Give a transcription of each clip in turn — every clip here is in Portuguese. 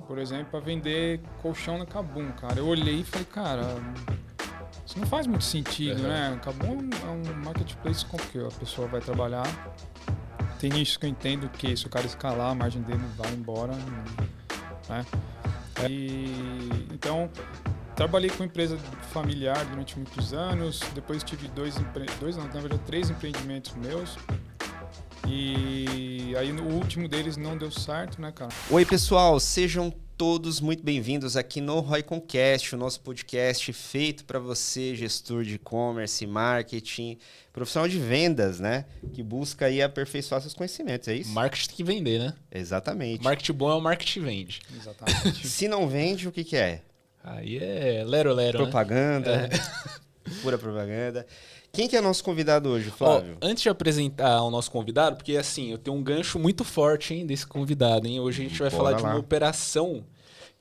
por exemplo, para vender colchão na Kabum, cara. Eu olhei e falei, cara, isso não faz muito sentido, né? Kabum é um marketplace com que a pessoa vai trabalhar. Tem nichos que eu entendo que se o cara escalar, a margem dele vai embora, né? Então, trabalhei com empresa familiar durante muitos anos, depois tive três empreendimentos meus. E aí o último deles não deu certo, né, cara? Oi, pessoal, sejam todos muito bem-vindos aqui no ROIConcast, o nosso podcast feito para você, gestor de e-commerce, marketing, profissional de vendas, né? Que busca aí aperfeiçoar seus conhecimentos, é isso? Marketing tem que vender, né? Exatamente. Marketing bom é o marketing vende. Exatamente. Se não vende, o que é? Aí é lero-lero, propaganda, né? Pura propaganda. Quem que é nosso convidado hoje, Flávio? Antes de apresentar o nosso convidado, porque assim, eu tenho um gancho muito forte, hein, desse convidado, hein? Hoje a gente vai falar de uma operação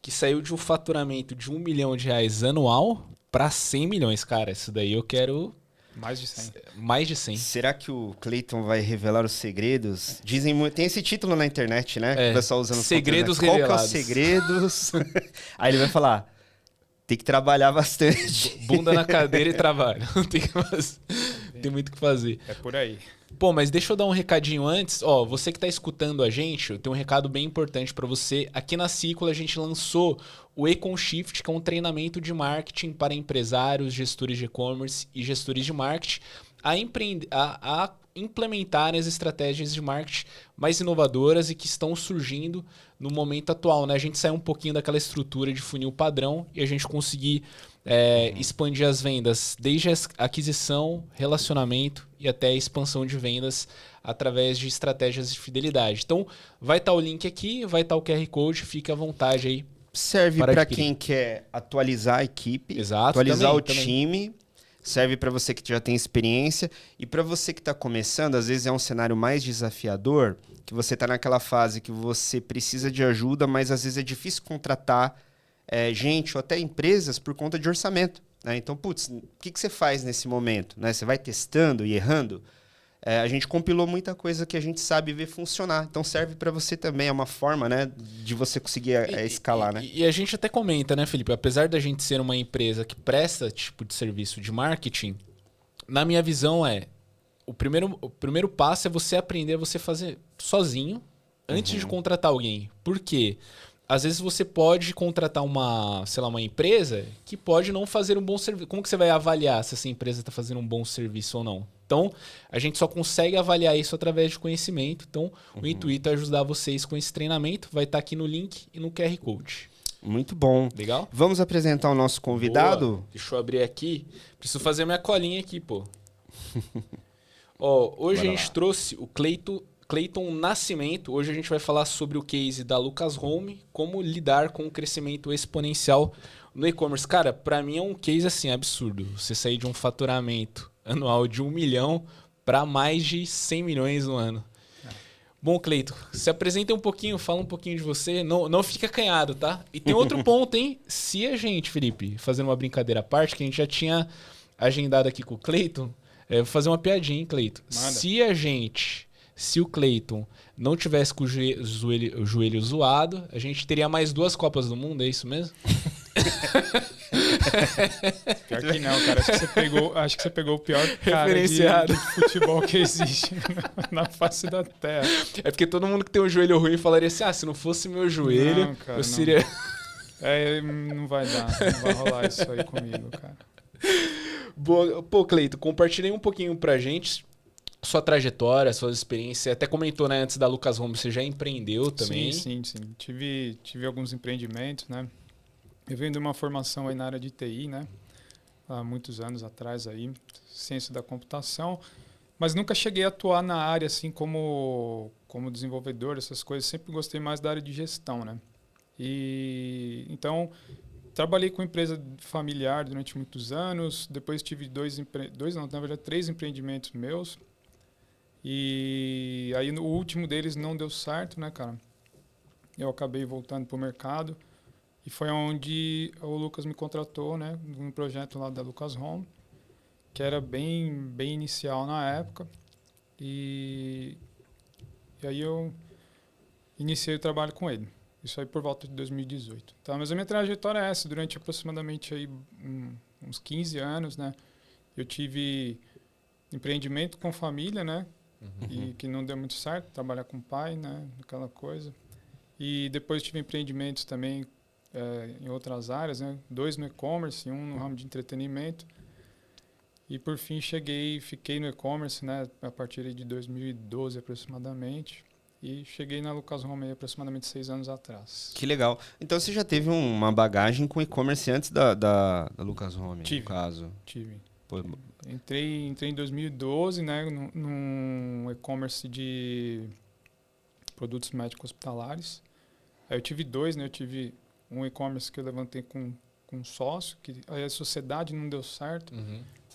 que saiu de um faturamento de R$1 milhão anual para 100 milhões, cara. Isso daí eu quero... Mais de 100. Mais de 100. Será que o Clayton vai revelar os segredos? Dizem muito, tem esse título na internet, né? O pessoal usando segredos revelados. Qual que é os segredos? Aí ele vai falar, tem que trabalhar bastante. Bunda na cadeira e trabalho. Não tem que fazer. Tem muito o que fazer. É por aí. Pô, mas deixa eu dar um recadinho antes. Ó, você que tá escutando a gente, eu tenho um recado bem importante para você. Aqui na Ciclo a gente lançou o EconShift, que é um treinamento de marketing para empresários, gestores de e-commerce e gestores de marketing a implementarem as estratégias de marketing mais inovadoras e que estão surgindo no momento atual, né? A gente saiu um pouquinho daquela estrutura de funil padrão e a gente conseguir expandir as vendas desde a aquisição, relacionamento e até a expansão de vendas através de estratégias de fidelidade. Então, vai estar o link aqui, vai estar o QR Code, fique à vontade aí. Serve para quem quer atualizar a equipe, atualizar o time. Serve para você que já tem experiência e para você que está começando, às vezes é um cenário mais desafiador, que você está naquela fase que você precisa de ajuda, mas às vezes é difícil contratar gente ou até empresas por conta de orçamento, né? Então, putz, o que você faz nesse momento, né? Você vai testando e errando? A gente compilou muita coisa que a gente sabe ver funcionar. Então serve para você também, é uma forma, né, de você conseguir escalar, né? E a gente até comenta, né, Felipe? Apesar da gente ser uma empresa que presta tipo de serviço de marketing, na minha visão o primeiro passo é você aprender a você fazer sozinho antes de contratar alguém. Por quê? Às vezes você pode contratar uma empresa que pode não fazer um bom serviço. Como que você vai avaliar se essa empresa está fazendo um bom serviço ou não? Então, a gente só consegue avaliar isso através de conhecimento. Então, o intuito é ajudar vocês com esse treinamento. Vai estar aqui no link e no QR Code. Muito bom. Legal? Vamos apresentar o nosso convidado? Boa. Deixa eu abrir aqui. Preciso fazer minha colinha aqui, pô. Hoje a gente trouxe o Clayton Nascimento. Hoje a gente vai falar sobre o case da Lucas Home, como lidar com o crescimento exponencial no e-commerce. Cara, para mim é um case assim absurdo. Você sair de um faturamento anual de 1 milhão para mais de 100 milhões no ano. Bom, Clayton, se apresenta um pouquinho, fala um pouquinho de você. Não fica acanhado, tá? E tem outro ponto, hein? Se a gente, Felipe, fazendo uma brincadeira à parte, que a gente já tinha agendado aqui com o Clayton, vou fazer uma piadinha, hein, Clayton? Se o Clayton não tivesse com o joelho zoado, a gente teria mais 2 Copas do Mundo, é isso mesmo? Pior que não, cara. Acho que você pegou o pior cara de futebol que existe na face da Terra. É porque todo mundo que tem um joelho ruim falaria assim, se não fosse meu joelho, não, cara, eu seria... Não vai dar, não vai rolar isso aí comigo, cara. Boa. Pô, Clayton, compartilhei um pouquinho pra gente sua trajetória, suas experiências. Você até comentou, né, antes da Lucas Home, você já empreendeu também? Sim. Tive alguns empreendimentos, né? Eu venho de uma formação aí na área de TI, né? Há muitos anos atrás aí, ciência da computação, mas nunca cheguei a atuar na área assim como desenvolvedor, essas coisas. Sempre gostei mais da área de gestão, né? E então trabalhei com empresa familiar durante muitos anos. Depois tive três empreendimentos meus. E aí o último deles não deu certo, né, cara? Eu acabei voltando para o mercado. E foi onde o Lucas me contratou, né, num projeto lá da Lucas Home, que era bem inicial na época. E aí eu iniciei o trabalho com ele. Isso aí por volta de 2018. Tá? Mas a minha trajetória é essa. Durante aproximadamente aí, uns 15 anos, né? Eu tive empreendimento com família, né? E que não deu muito certo, trabalhar com o pai, né? Aquela coisa. E depois tive empreendimentos também em outras áreas, né? 2 no e-commerce, 1 no ramo de entretenimento. E por fim fiquei no e-commerce, né? A partir de 2012 aproximadamente. E cheguei na Lucas Home aproximadamente 6 anos atrás. Que legal. Então você já teve uma bagagem com e-commerce antes da Lucas Home, no caso? Tive. Pô. Entrei em 2012, né, num e-commerce de produtos médicos hospitalares. Aí eu tive 2, né? Eu tive um e-commerce que eu levantei com um sócio, que aí a sociedade não deu certo.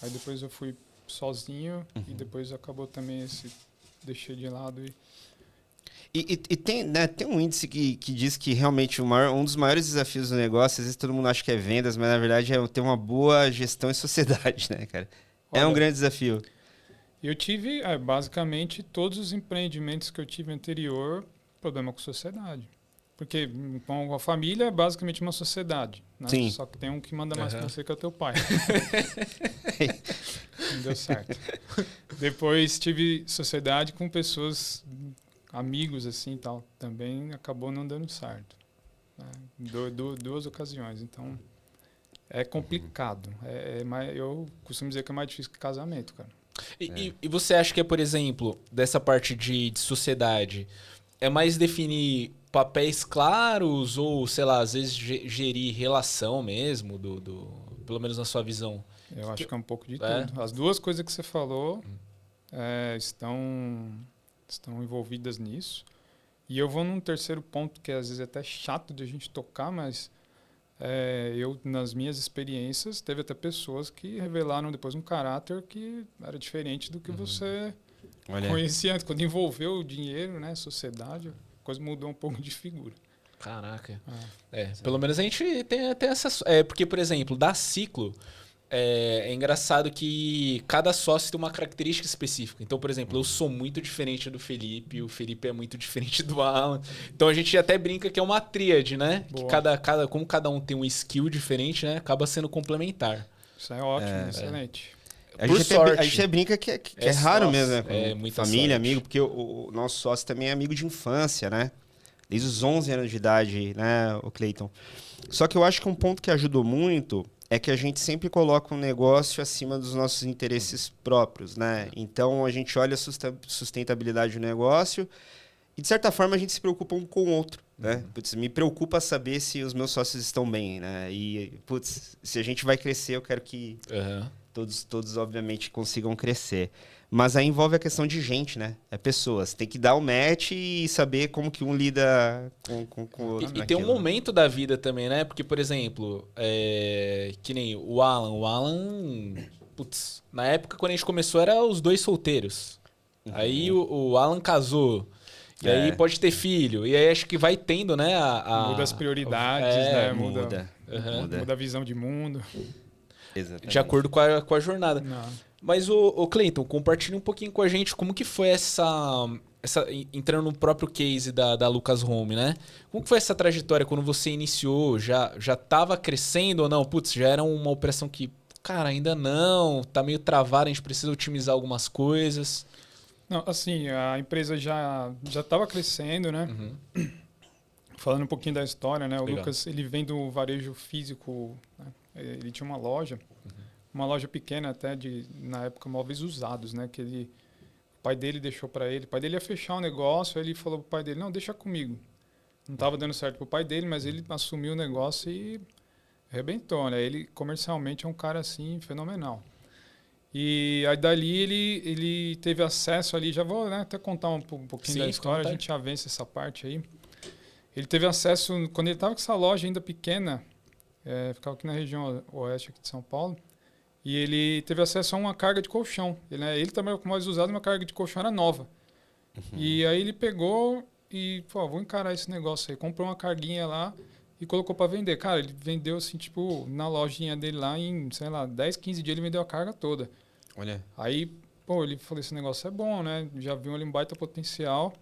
Aí depois eu fui sozinho e depois acabou também deixei de lado E tem, né, tem um índice que diz que realmente um dos maiores desafios do negócio, às vezes todo mundo acha que é vendas, mas na verdade é ter uma boa gestão em sociedade, né, cara? Olha, é um grande desafio. Eu tive, basicamente, todos os empreendimentos que eu tive anterior, problema com sociedade. Porque a família é basicamente uma sociedade. Né? Sim. Só que tem um que manda mais que você, que é o teu pai. Não deu certo. Depois tive sociedade com pessoas, amigos assim tal. Também acabou não dando certo. Né? 2 ocasiões. Então, é complicado. Eu costumo dizer que é mais difícil que casamento, cara. E você acha que, por exemplo, dessa parte de sociedade, é mais definir papéis claros ou, sei lá, às vezes gerir relação mesmo, pelo menos na sua visão? Eu acho que é um pouco de tudo. As 2 coisas que você falou estão envolvidas nisso. E eu vou num terceiro ponto que às vezes é até chato de a gente tocar, mas eu, nas minhas experiências, teve até pessoas que revelaram depois um caráter que era diferente do que você conhecia antes. Quando envolveu o dinheiro, né, sociedade, a coisa mudou um pouco de figura. Caraca. Pelo menos a gente tem até essa... porque, por exemplo, da Ciclo, é engraçado que cada sócio tem uma característica específica. Então, por exemplo, eu sou muito diferente do Felipe, o Felipe é muito diferente do Alan. Então a gente até brinca que é uma tríade, né? Que como cada um tem um skill diferente, né? Acaba sendo complementar. Isso é ótimo, excelente. A gente até brinca que é raro mesmo, né? Com família, sorte. amigo, porque o nosso sócio também é amigo de infância, né? Desde os 11 anos de idade, né, o Cleiton? Só que eu acho que um ponto que ajudou muito é que a gente sempre coloca um negócio acima dos nossos interesses próprios, né? Então, a gente olha a sustentabilidade do negócio e, de certa forma, a gente se preocupa um com o outro, né? Putz, me preocupa saber se os meus sócios estão bem, né? E, putz, se a gente vai crescer, eu quero que todos, obviamente, consigam crescer. Mas aí envolve a questão de gente, né? É pessoas. Tem que dar o match e saber como que um lida com o outro. E tem um momento da vida também, né? Porque, por exemplo, que nem o Alan. O Alan, putz, na época quando a gente começou era os 2 solteiros. Aí o Alan casou. E aí pode ter filho. E aí acho que vai tendo, né? Muda as prioridades, né? Muda Muda a visão de mundo. Exatamente. De acordo com a jornada. Não. Mas, o Cleiton, compartilha um pouquinho com a gente como que foi entrando no próprio case da Lucas Home, né? Como que foi essa trajetória quando você iniciou? Já estava crescendo ou não? Putz, já era uma operação que, cara, ainda não, tá meio travada, a gente precisa otimizar algumas coisas. Não, assim, a empresa já estava crescendo, né? Falando um pouquinho da história, né? O Lucas, ele vem do varejo físico, né? Ele tinha uma loja pequena até, na época, móveis usados, né? Que o pai dele deixou para ele. O pai dele ia fechar o negócio, aí ele falou pro pai dele, não, deixa comigo. Não estava dando certo pro pai dele, mas ele assumiu o negócio e arrebentou, né? Ele, comercialmente, é um cara, assim, fenomenal. E aí, dali, ele teve acesso ali, já vou, né, até contar um pouquinho da história, a gente já vence essa parte aí. Ele teve acesso, quando ele estava com essa loja ainda pequena, ficava aqui na região oeste aqui de São Paulo, e ele teve acesso a uma carga de colchão. Ele também com móveis usados, uma carga de colchão era nova. E aí ele pegou e falou, vou encarar esse negócio aí. Comprou uma carguinha lá e colocou para vender. Cara, ele vendeu assim, tipo, na lojinha dele lá em, sei lá, 10, 15 dias ele vendeu a carga toda. Olha. Aí, ele falou, esse negócio é bom, né? Já viu ali um baita potencial.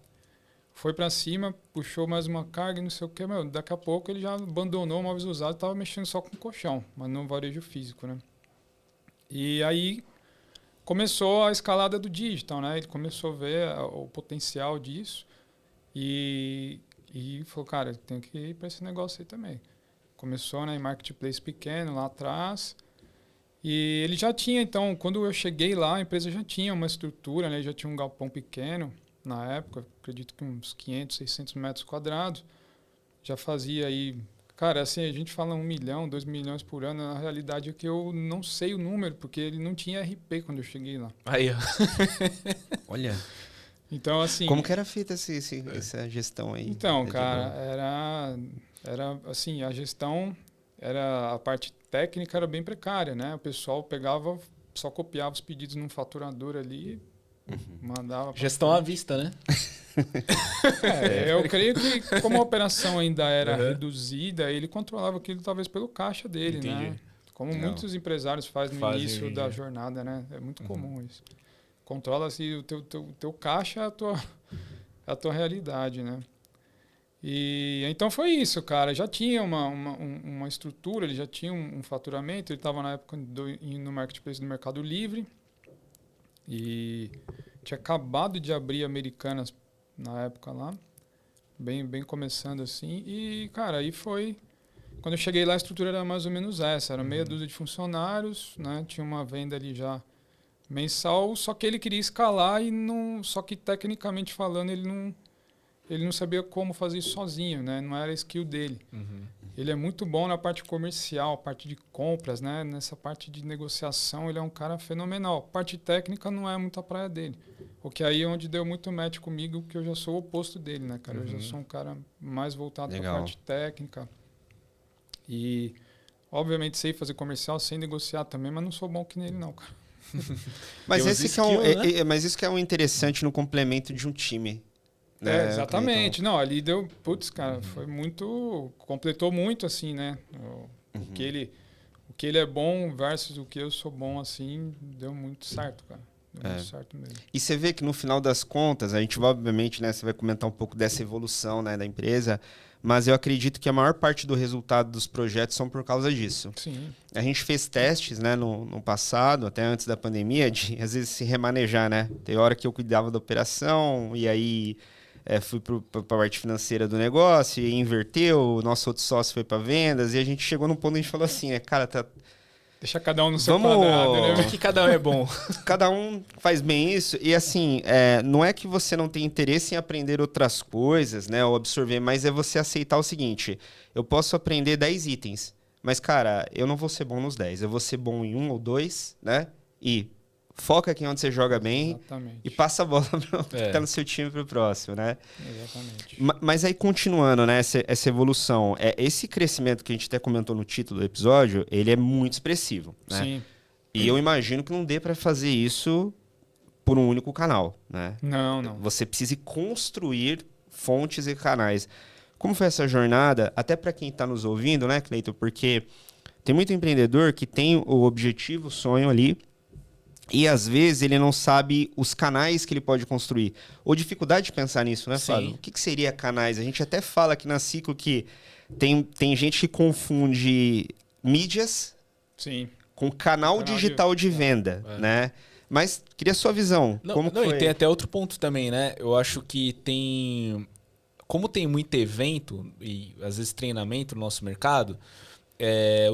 foi para cima, puxou mais uma carga e não sei o que, meu, daqui a pouco ele já abandonou móveis usados, estava mexendo só com colchão, mas não varejo físico, né? E aí começou a escalada do digital, né? Ele começou a ver o potencial disso e falou, cara, tem que ir para esse negócio aí também. Começou, né, em marketplace pequeno lá atrás. E ele já tinha, então, quando eu cheguei lá, a empresa já tinha uma estrutura, né? Já tinha um galpão pequeno na época, acredito que uns 500, 600 metros quadrados. Já fazia aí... Cara, assim, a gente fala 1 milhão, 2 milhões por ano. Na realidade é que eu não sei o número, porque ele não tinha RP quando eu cheguei lá. Aí, ó. Olha. Então, assim... Como que era feita essa gestão aí? Então, cara, era assim, a gestão, a parte técnica era bem precária, né? O pessoal pegava, só copiava os pedidos num faturador ali, mandava... Gestão à vista, né? Eu creio que como a operação ainda era reduzida, ele controlava aquilo talvez pelo caixa dele, Entendi. né? Como muitos empresários fazem no início da jornada, né? É muito comum isso. Controla-se o teu caixa, a tua realidade, né? E então foi isso, cara. Já tinha uma estrutura, ele já tinha um faturamento. Ele estava na época no marketplace do Mercado Livre e tinha acabado de abrir Americanas na época lá, bem começando assim. E, cara, aí foi... Quando eu cheguei lá, a estrutura era mais ou menos essa. Era meia dúzia de funcionários, né? Tinha uma venda ali já mensal, só que ele queria escalar e não... Só que, tecnicamente falando, ele não sabia como fazer isso sozinho, né? Não era skill dele. Ele é muito bom na parte comercial, parte de compras, né? Nessa parte de negociação, ele é um cara fenomenal. Parte técnica não é muito a praia dele. O que aí é onde deu muito match comigo, porque eu já sou o oposto dele, né, cara? Eu já sou um cara mais voltado para a parte técnica. E, obviamente, sei fazer comercial, sei negociar também, mas não sou bom que nele, não, cara. Mas isso que é um interessante no complemento de um time. Né? Exatamente. Então... Não, ali deu... Putz, cara, foi muito... Completou muito, assim, né? O que ele é bom versus o que eu sou bom, assim, deu muito certo, cara. Deu muito certo mesmo. E você vê que no final das contas, a gente obviamente, né, você vai comentar um pouco dessa evolução, né, da empresa, mas eu acredito que a maior parte do resultado dos projetos são por causa disso. Sim. A gente fez testes, né, no passado, até antes da pandemia, de às vezes se remanejar, né? Tem hora que eu cuidava da operação e aí fui para a parte financeira do negócio e inverteu, o nosso outro sócio foi para vendas e a gente chegou num ponto que a gente falou assim, cara, tá... Deixa cada um no seu quadrado, né? Que cada um é bom. Cada um faz bem isso. E assim, não é que você não tem interesse em aprender outras coisas, né? Ou absorver, mas é você aceitar o seguinte. Eu posso aprender 10 itens, mas, cara, eu não vou ser bom nos 10. Eu vou ser bom em 1 ou 2, né? E foca aqui onde você joga bem. Exatamente. E passa a bola que tá no seu time pro próximo, né? Exatamente. Mas aí, continuando, né, essa evolução, esse crescimento que a gente até comentou no título do episódio, ele é muito expressivo, né? Sim. E eu imagino que não dê para fazer isso por um único canal, né? Não. Você precisa construir fontes e canais. Como foi essa jornada? Até para quem está nos ouvindo, né, Cleiton? Porque tem muito empreendedor que tem o objetivo, o sonho ali, e às vezes ele não sabe os canais que ele pode construir. Ou dificuldade de pensar nisso, né, Fábio? O que seria canais? A gente até fala aqui na Ciclo que tem gente que confunde mídias com canal digital de venda, né? Mas queria a sua visão. E tem até outro ponto também, né? Eu acho que tem... Como tem muito evento e às vezes treinamento no nosso mercado,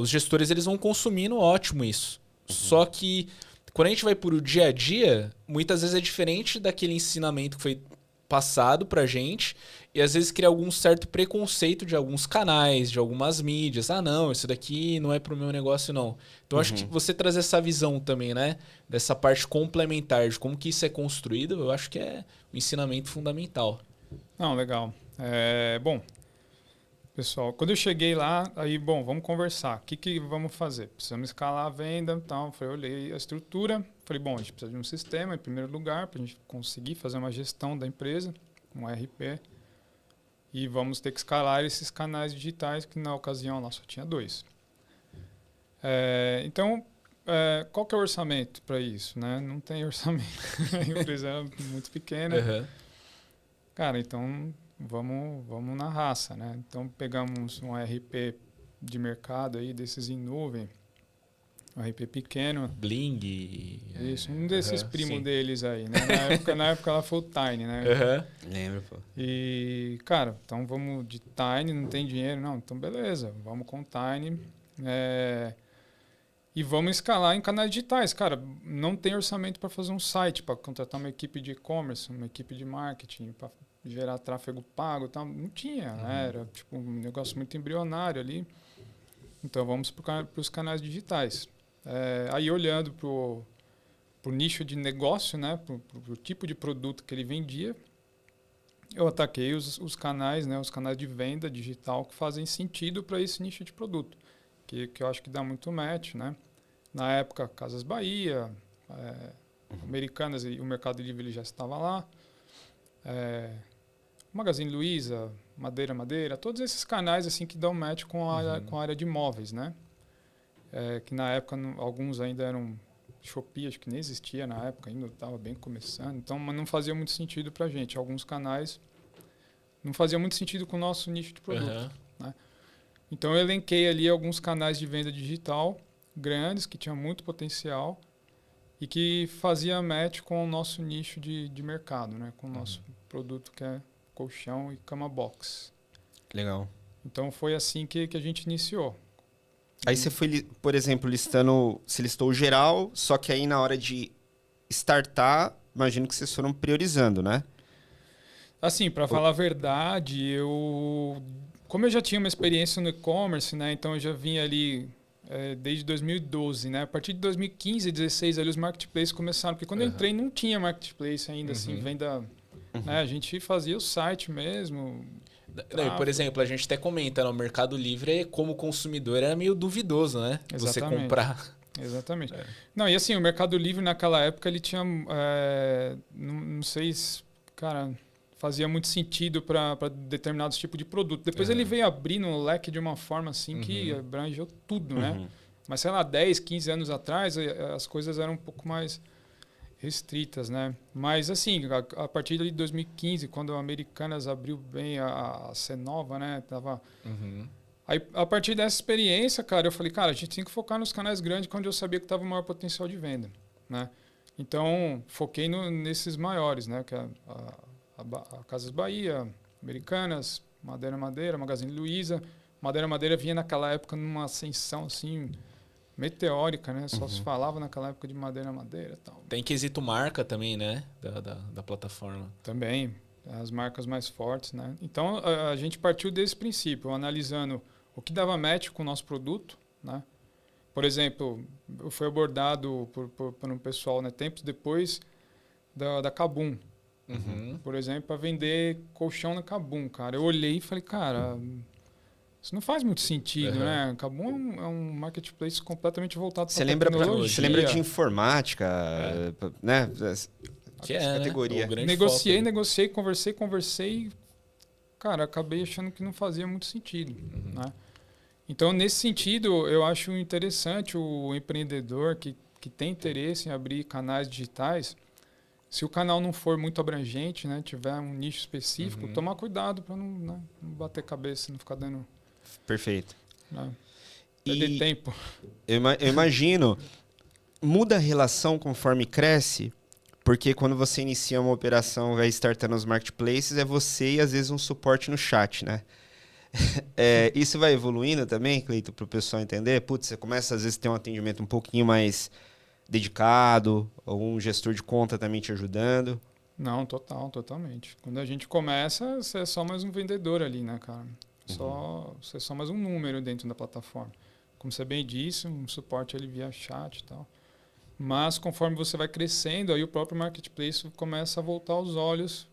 os gestores eles vão consumindo ótimo isso. Só que quando a gente vai por o dia a dia, muitas vezes é diferente daquele ensinamento que foi passado pra gente e às vezes cria algum certo preconceito de alguns canais, de algumas mídias. Ah, não, isso daqui não é pro meu negócio, não. Então, acho que você trazer essa visão também, né? Dessa parte complementar de como que isso é construído, eu acho que é um ensinamento fundamental. Não, legal. Bom, pessoal, quando eu cheguei lá, aí, vamos conversar. O que vamos fazer? Precisamos escalar a venda, então, eu olhei a estrutura, falei, a gente precisa de um sistema, em primeiro lugar, para a gente conseguir fazer uma gestão da empresa, um RP, e vamos ter que escalar esses canais digitais, que na ocasião lá só tinha 2. Então, qual que é o orçamento para isso? Né? Não tem orçamento. A empresa era muito pequena. Cara, então vamos na raça, né? Então pegamos um RP de mercado aí, desses em nuvem, um RP pequeno. Bling. Isso, um desses primos deles aí, né? Na época ela foi o Tiny, né? Lembro, pô. E, cara, então vamos de Tiny, não tem dinheiro? Não, então beleza, vamos com o Tiny. E vamos escalar em canais digitais. Cara, não tem orçamento para fazer um site, para contratar uma equipe de e-commerce, uma equipe de marketing, para gerar tráfego pago e tal. Não tinha, né? Era tipo um negócio muito embrionário ali. Então vamos para os canais digitais. Aí olhando para o nicho de negócio, né? Para o tipo de produto que ele vendia, eu ataquei os canais, né? Os canais de venda digital que fazem sentido para esse nicho de produto, que eu acho que dá muito match, né? Na época, Casas Bahia, Americanas e o Mercado Livre já estava lá. Magazine Luiza, Madeira, todos esses canais assim que dão match com a área de imóveis, né? Que na época alguns ainda eram Shopee, acho que nem existia na época ainda, estava bem começando, então não fazia muito sentido para a gente. Alguns canais não faziam muito sentido com o nosso nicho de produto, né? Então eu elenquei ali alguns canais de venda digital grandes que tinham muito potencial e que fazia match com o nosso nicho de mercado, né? Com o nosso produto que é colchão e cama box. Legal. Então foi assim que a gente iniciou. Aí você foi, por exemplo, você listou o geral, só que aí na hora de startar, imagino que vocês foram priorizando, né? Assim, para falar a verdade, como eu já tinha uma experiência no e-commerce, né? Então eu já vinha ali desde 2012, né? A partir de 2015, 2016, ali os marketplaces começaram, porque quando eu entrei não tinha marketplace ainda, assim, venda, né? A gente fazia o site mesmo. Não, por exemplo, a gente até comenta, no Mercado Livre, como consumidor, era meio duvidoso, né? Exatamente. Você comprar. Exatamente. Não, e assim, o Mercado Livre naquela época, ele tinha, não sei se, cara, fazia muito sentido para determinados tipos de produto. Depois ele veio abrindo o leque de uma forma assim que abrangeu tudo, né? Mas, sei lá, 10, 15 anos atrás, as coisas eram um pouco mais restritas, né? Mas, assim, a partir de 2015, quando a Americanas abriu bem a Cenova, né? Aí, a partir dessa experiência, cara, eu falei, cara, a gente tem que focar nos canais grandes, onde eu sabia que estava o maior potencial de venda, né? Então, foquei nesses maiores, né? Que é a Casas Bahia, Americanas, Madeira, Magazine Luiza. Madeira vinha naquela época numa ascensão, assim, meteórica, né? Só se falava naquela época de Madeira e tal. Tem quesito marca também, né? Da plataforma. Também, as marcas mais fortes, né? Então, a gente partiu desse princípio, analisando o que dava match com o nosso produto, né? Por exemplo, eu fui abordado por um pessoal, né? Tempos depois da Kabum, por exemplo, para vender colchão na Kabum, cara. Eu olhei e falei, cara, isso não faz muito sentido, né? Kabum é um marketplace completamente voltado para tecnologia. Você lembra de informática, né? Que categoria. Né? Negociei, conversei. Cara, acabei achando que não fazia muito sentido, né? Então, nesse sentido, eu acho interessante o empreendedor que tem interesse em abrir canais digitais. Se o canal não for muito abrangente, né, tiver um nicho específico, tomar cuidado para não bater cabeça, não ficar dando... Perfeito. Né, perder tempo. Eu imagino, muda a relação conforme cresce, porque quando você inicia uma operação, vai startando os marketplaces, é você e às vezes um suporte no chat, né? Isso vai evoluindo também, Cleito, para o pessoal entender? Putz, você começa às vezes a ter um atendimento um pouquinho mais dedicado, ou um gestor de conta também te ajudando? Não, totalmente. Quando a gente começa, você é só mais um vendedor ali, né, cara? Você é só mais um número dentro da plataforma. Como você bem disse, um suporte ali via chat e tal. Mas conforme você vai crescendo, aí o próprio marketplace começa a voltar os olhos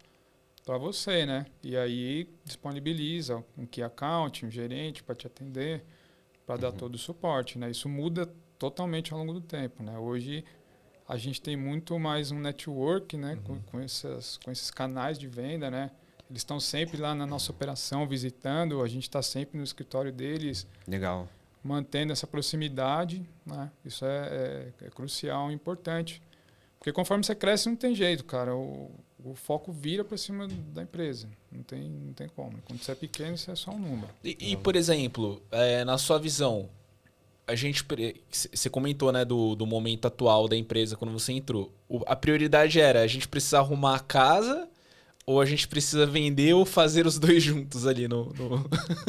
para você, né? E aí disponibiliza um key account, um gerente para te atender, para dar todo o suporte, né? Isso muda totalmente ao longo do tempo, né? Hoje a gente tem muito mais um network, né? Com esses canais de venda, né? Eles estão sempre lá na nossa operação visitando, a gente está sempre no escritório deles. Legal. Mantendo essa proximidade, né? Isso é crucial e importante. Porque conforme você cresce, não tem jeito, cara. O o foco vira para cima da empresa. Não tem como. Quando você é pequeno, você é só um número. E por exemplo, na sua visão, você comentou, né, do momento atual da empresa quando você entrou. A prioridade era a gente precisa arrumar a casa ou a gente precisa vender ou fazer os dois juntos ali no...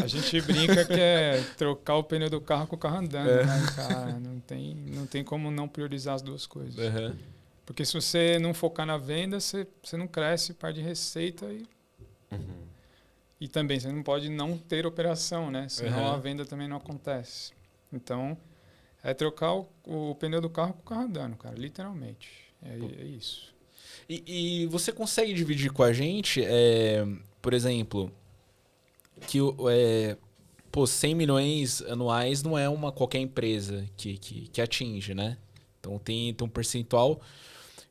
A gente brinca que é trocar o pneu do carro com o carro andando, né, cara? Não tem como não priorizar as duas coisas. Uhum. Porque se você não focar na venda, você não cresce, perde receita e também você não pode não ter operação, né? Senão a venda também não acontece. Então, é trocar o pneu do carro com o carro andando, cara, literalmente. É isso. E você consegue dividir com a gente, por exemplo, que 100 milhões anuais não é qualquer empresa que atinge, né? Então tem um percentual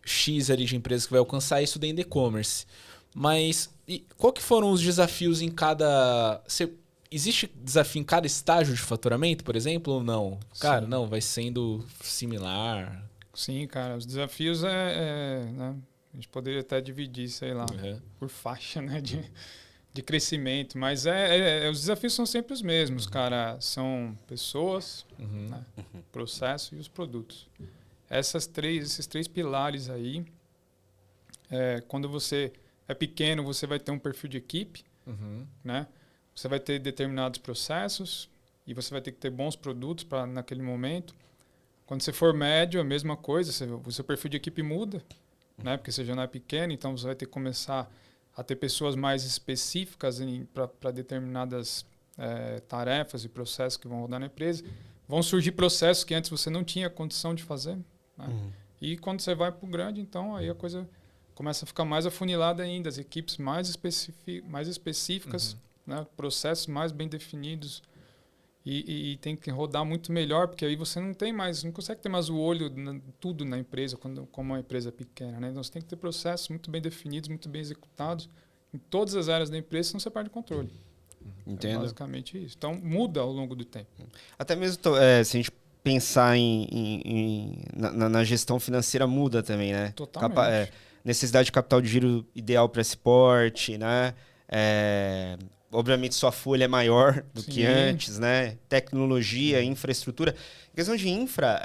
X ali de empresas que vai alcançar isso dentro do e-commerce. Mas qual que foram os desafios em cada... Existe desafio em cada estágio de faturamento, por exemplo, ou não? Cara, Sim. Não, vai sendo similar. Sim, cara, os desafios né? A gente poderia até dividir, sei lá, por faixa, né, de crescimento. Mas os desafios são sempre os mesmos, cara. São pessoas, né, processo e os produtos. Esses três pilares aí, quando você é pequeno, você vai ter um perfil de equipe, né? Você vai ter determinados processos e você vai ter que ter bons produtos para naquele momento. Quando você for médio, a mesma coisa, o seu perfil de equipe muda, né? Porque você já não é pequeno, então você vai ter que começar a ter pessoas mais específicas para determinadas tarefas e processos que vão rodar na empresa. Vão surgir processos que antes você não tinha condição de fazer, né? E quando você vai para o grande, então aí a coisa começa a ficar mais afunilada ainda, as equipes mais específicas, né? Processos mais bem definidos e tem que rodar muito melhor, porque aí você não consegue ter mais o olho tudo na empresa, como uma empresa pequena, né? Então você tem que ter processos muito bem definidos, muito bem executados em todas as áreas da empresa, senão você perde o controle. Entendo. É basicamente isso. Então muda ao longo do tempo. Até mesmo se a gente pensar na gestão financeira, muda também, né? Totalmente. Necessidade de capital de giro ideal para esse porte, né? Obviamente sua folha é maior do que antes, né? Tecnologia, infraestrutura. Em questão de infra,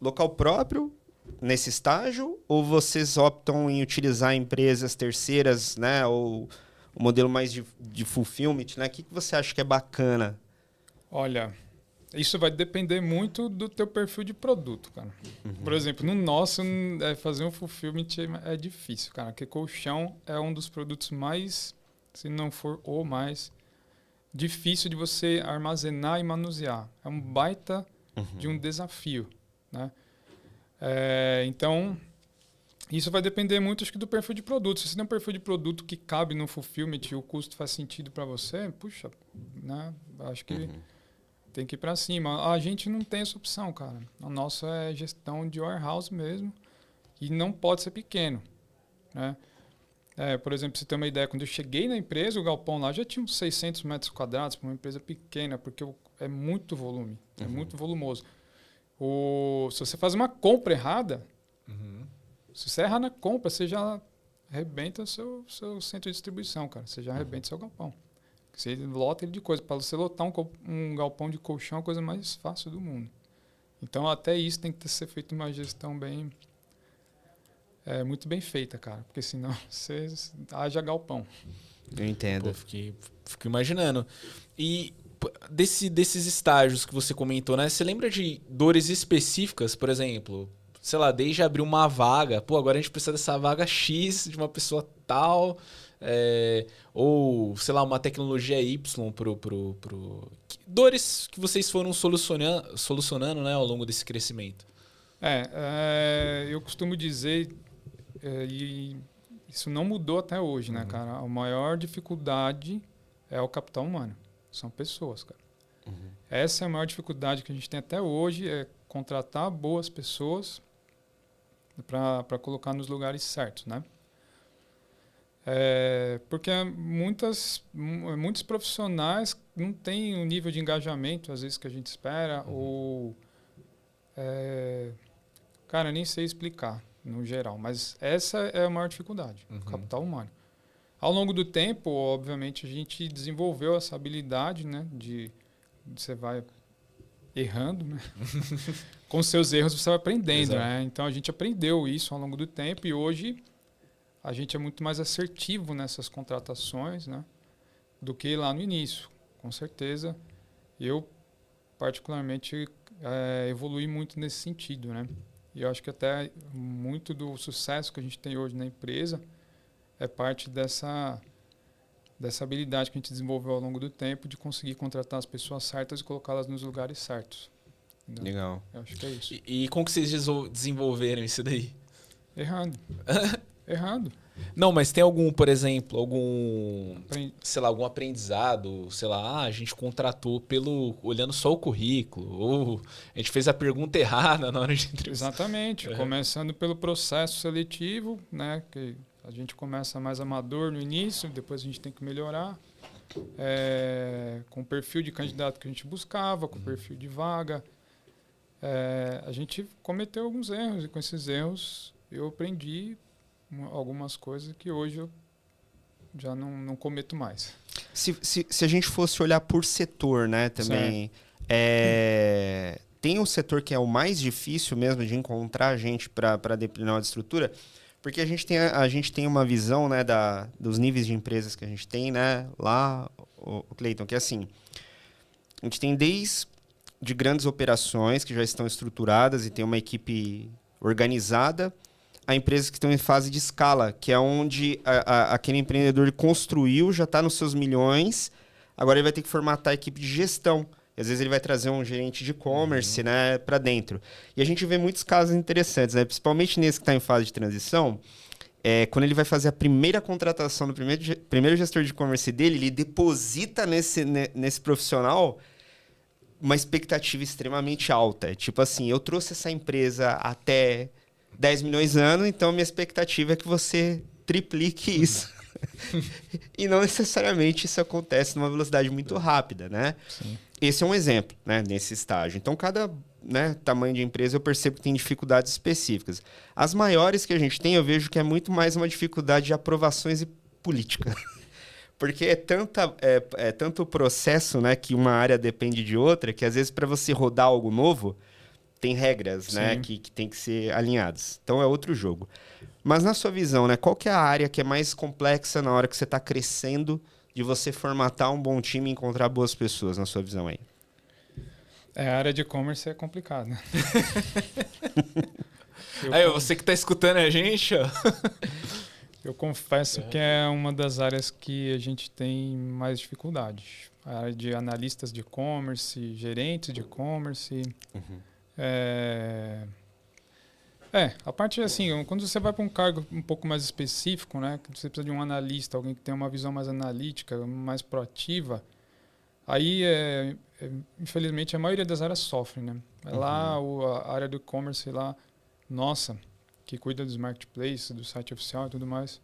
local próprio nesse estágio ou vocês optam em utilizar empresas terceiras, né? Ou o modelo mais de fulfillment, né? O que você acha que é bacana? Olha, isso vai depender muito do teu perfil de produto, cara. Por exemplo, no nosso, fazer um fulfillment é difícil, cara. Porque colchão é um dos produtos mais, se não for o mais, difícil de você armazenar e manusear. É um baita de um desafio, né? Então, isso vai depender muito, acho que, do perfil de produto. Se você tem um perfil de produto que cabe no fulfillment e o custo faz sentido para você, puxa, né? Acho que tem que ir para cima. A gente não tem essa opção, cara. A nossa é gestão de warehouse mesmo e não pode ser pequeno, né? Por exemplo, pra você ter uma ideia, quando eu cheguei na empresa, o galpão lá já tinha uns 600 metros quadrados para uma empresa pequena, porque é muito volume, é muito volumoso. Se você faz uma compra errada, se você errar na compra, você já arrebenta o seu centro de distribuição, cara. Você já arrebenta o seu galpão. Você lota ele de coisa. Para você lotar um galpão de colchão é a coisa mais fácil do mundo. Então, até isso tem que ser feito uma gestão muito bem feita, cara. Porque senão você haja galpão. Eu entendo. Pô, fico imaginando. E desses estágios que você comentou, né? Você lembra de dores específicas, por exemplo? Sei lá, desde abrir uma vaga. Pô, agora a gente precisa dessa vaga X de uma pessoa tal. Ou, sei lá, uma tecnologia Y pro... Dores que vocês foram solucionando, né, ao longo desse crescimento. Eu costumo dizer, e isso não mudou até hoje, né, cara? A maior dificuldade é o capital humano. São pessoas, cara. Essa é a maior dificuldade que a gente tem até hoje, é contratar boas pessoas para colocar nos lugares certos, né? Porque muitos profissionais não têm o nível de engajamento, às vezes, que a gente espera, ou... cara, nem sei explicar. no geral. Mas essa é a maior dificuldade, o capital humano. Ao longo do tempo, obviamente, a gente desenvolveu essa habilidade, né? Você vai errando, né? Com seus erros você vai aprendendo, né? Então a gente aprendeu isso ao longo do tempo e hoje a gente é muito mais assertivo nessas contratações, né? Do que lá no início. Com certeza, eu particularmente evolui muito nesse sentido, né? E eu acho que até muito do sucesso que a gente tem hoje na empresa é parte dessa habilidade que a gente desenvolveu ao longo do tempo de conseguir contratar as pessoas certas e colocá-las nos lugares certos. Entendeu? Legal. Eu acho que é isso. E como que vocês desenvolveram isso daí? Errando. Errando. Não, mas tem algum, por exemplo, algum aprendizado, sei lá, a gente contratou olhando só o currículo, ou a gente fez a pergunta errada na hora de entrevistar. Exatamente, começando pelo processo seletivo, né, que a gente começa mais amador no início, depois a gente tem que melhorar, com o perfil de candidato que a gente buscava, com o perfil de vaga. A gente cometeu alguns erros, e com esses erros eu aprendi algumas coisas que hoje eu já não cometo mais. Se a gente fosse olhar por setor, né, também, tem um setor que é o mais difícil mesmo de encontrar gente para declinar uma estrutura, porque a gente tem uma visão, né, dos níveis de empresas que a gente tem, né, lá, o Cleiton, que é assim, a gente tem desde de grandes operações que já estão estruturadas e tem uma equipe organizada, a empresas que estão em fase de escala, que é onde aquele empreendedor construiu, já está nos seus milhões, agora ele vai ter que formatar a equipe de gestão. E às vezes ele vai trazer um gerente de e-commerce, né, para dentro. E a gente vê muitos casos interessantes, né? Principalmente nesse que está em fase de transição, quando ele vai fazer a primeira contratação do primeiro gestor de e-commerce dele, ele deposita nesse profissional uma expectativa extremamente alta. Tipo assim, eu trouxe essa empresa até 10 milhões de anos, então minha expectativa é que você triplique isso. E não necessariamente isso acontece numa velocidade muito rápida, né? Sim. Esse é um exemplo, né, nesse estágio. Então, cada tamanho de empresa eu percebo que tem dificuldades específicas. As maiores que a gente tem, eu vejo que é muito mais uma dificuldade de aprovações e política. Porque é tanto o processo, né, que uma área depende de outra, que às vezes para você rodar algo novo, tem regras, né, que tem que ser alinhadas. Então é outro jogo. Mas na sua visão, né, qual que é a área que é mais complexa na hora que você está crescendo de você formatar um bom time e encontrar boas pessoas, na sua visão aí? A área de e-commerce é complicada. Né? Aí, você que está escutando a gente, ó. Eu confesso que é uma das áreas que a gente tem mais dificuldade. A área de analistas de e-commerce, gerentes de e-commerce. A parte assim, quando você vai para um cargo um pouco mais específico, né, que você precisa de um analista, alguém que tem uma visão mais analítica, mais proativa, aí, infelizmente, a maioria das áreas sofre, né? Lá, a área do e-commerce lá, nossa, que cuida dos marketplaces, do site oficial e tudo mais,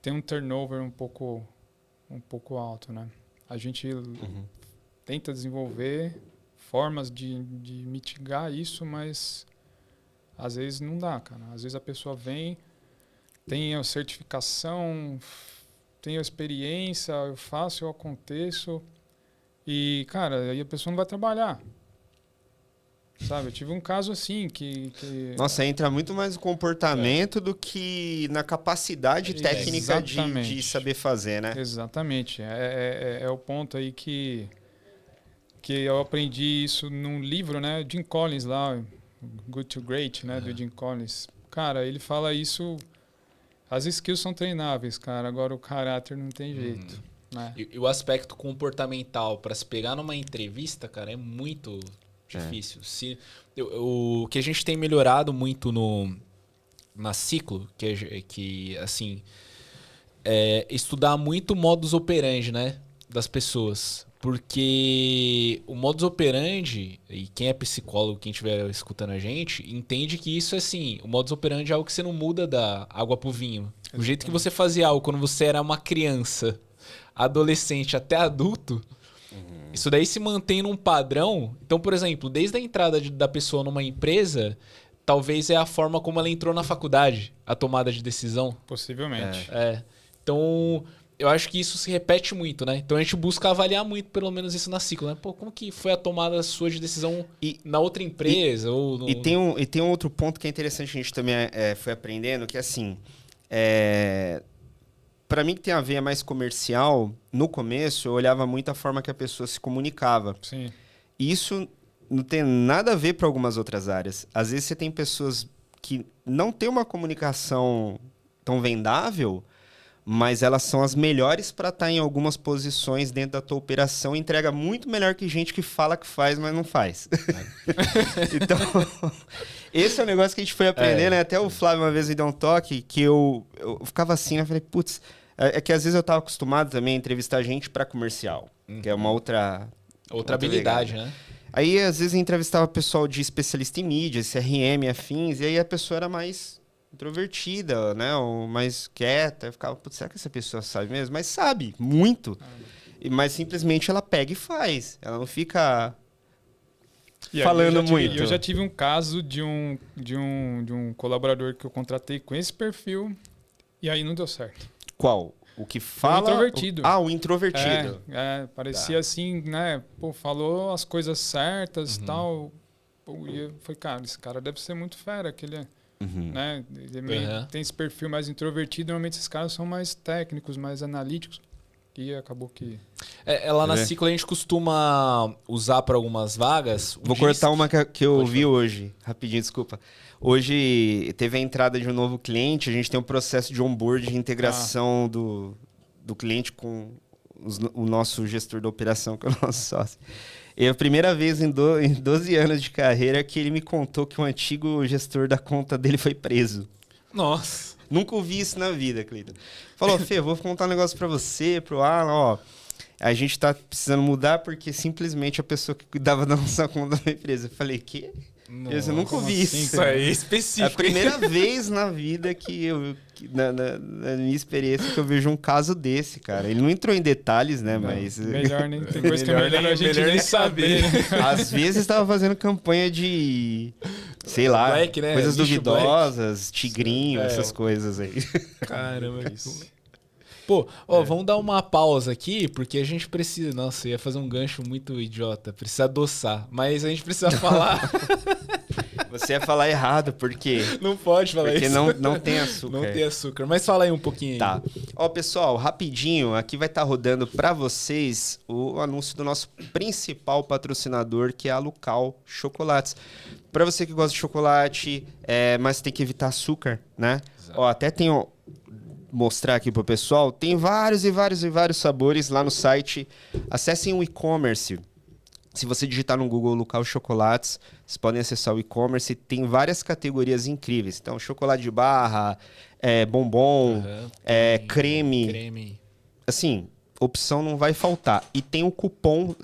tem um turnover um pouco alto, né? A gente tenta desenvolver formas de mitigar isso, mas às vezes não dá, cara. Às vezes a pessoa vem, tem a certificação, tem a experiência, eu faço, eu aconteço, e, cara, aí a pessoa não vai trabalhar. Sabe, eu tive um caso assim que... Nossa, entra muito mais no comportamento do que na capacidade técnica de saber fazer, né? Exatamente. É o ponto aí que eu aprendi isso num livro, né? Jim Collins lá, Good to Great, né? Do Jim Collins. Cara, ele fala isso... As skills são treináveis, cara. Agora o caráter não tem jeito. Né? E o aspecto comportamental, para se pegar numa entrevista, cara, é muito... difícil. O que a gente tem melhorado muito na Ciclo, que assim, estudar muito o modus operandi, né, das pessoas. Porque o modus operandi, e quem é psicólogo, quem estiver escutando a gente, entende que isso é assim, o modus operandi é algo que você não muda da água pro vinho. O jeito que você fazia algo quando você era uma criança, adolescente até adulto, isso daí se mantém num padrão. Então, por exemplo, desde a entrada da pessoa numa empresa, talvez é a forma como ela entrou na faculdade, a tomada de decisão. Possivelmente. Então, eu acho que isso se repete muito, né? Então a gente busca avaliar muito, pelo menos isso na Ciclo, né? Pô, como que foi a tomada sua de decisão na outra empresa? E tem um outro ponto que é interessante que a gente também foi aprendendo, que é assim, para mim que tem a veia mais comercial, no começo eu olhava muito a forma que a pessoa se comunicava. Sim. E isso não tem nada a ver para algumas outras áreas. Às vezes você tem pessoas que não têm uma comunicação tão vendável, mas elas são as melhores para estar em algumas posições dentro da tua operação e entrega muito melhor que gente que fala que faz, mas não faz. Então, esse é o negócio que a gente foi aprendendo, né? Até o Flávio uma vez me deu um toque que eu ficava assim, eu falei, putz, é que às vezes eu estava acostumado também a entrevistar gente para comercial, que é uma outra habilidade, né? Aí, às vezes, eu entrevistava pessoal de especialista em mídia, CRM, afins, e aí a pessoa era mais introvertida, né? Ou mais quieta. Eu ficava, putz, será que essa pessoa sabe mesmo? Mas sabe, muito. Mas simplesmente ela pega e faz. Ela não fica falando muito. Eu já tive um caso de um colaborador que eu contratei com esse perfil e aí não deu certo. Qual? O que fala... O introvertido. O introvertido. Parecia assim, né? Pô, falou as coisas certas e tal. Pô, e foi, cara, esse cara deve ser muito fera, que ele é... Né? Tem esse perfil mais introvertido, normalmente esses caras são mais técnicos, mais analíticos. E acabou que... Lá na Ciclo a gente costuma usar para algumas vagas... Vou cortar uma que eu vi hoje. Rapidinho, desculpa. Hoje teve a entrada de um novo cliente, a gente tem um processo de onboard, de integração do cliente com o nosso gestor da operação, que é o nosso sócio. E a primeira vez em 12 anos de carreira que ele me contou que um antigo gestor da conta dele foi preso. Nossa! Nunca ouvi isso na vida, Cleiton. Falou, Fê, vou contar um negócio pra você, pro Alan, ó. A gente tá precisando mudar porque simplesmente a pessoa que cuidava da nossa conta foi presa. Eu falei, quê? Eu nunca ouvi isso. Isso aí é específico. É a primeira vez na vida na minha experiência, que eu vejo um caso desse, cara. Ele não entrou em detalhes, né? Mas... Melhor nem... Tem coisa que é melhor a gente nem saber. Né? Às vezes estava fazendo campanha de... Sei lá, Black, né? Coisas duvidosas, tigrinho, essas coisas aí. Caramba, isso. Pô, vamos dar uma pausa aqui, porque a gente precisa... Nossa, eu ia fazer um gancho muito idiota. Precisa adoçar. Mas a gente precisa falar... Você ia falar errado, porque... Não pode falar porque isso. Porque não tem açúcar. Não tem açúcar. Mas fala aí um pouquinho aí. Tá. Pessoal, rapidinho, aqui vai estar rodando para vocês o anúncio do nosso principal patrocinador, que é a Lucal Chocolates. Para você que gosta de chocolate, mas tem que evitar açúcar, né? Até tenho... mostrar aqui pro pessoal, tem vários sabores lá no site. Acessem o e-commerce. Se você digitar no Google Lucal Chocolates, vocês podem acessar o e-commerce. Tem várias categorias incríveis. Então, chocolate de barra, bombom, creme. Assim, opção não vai faltar. E tem o cupom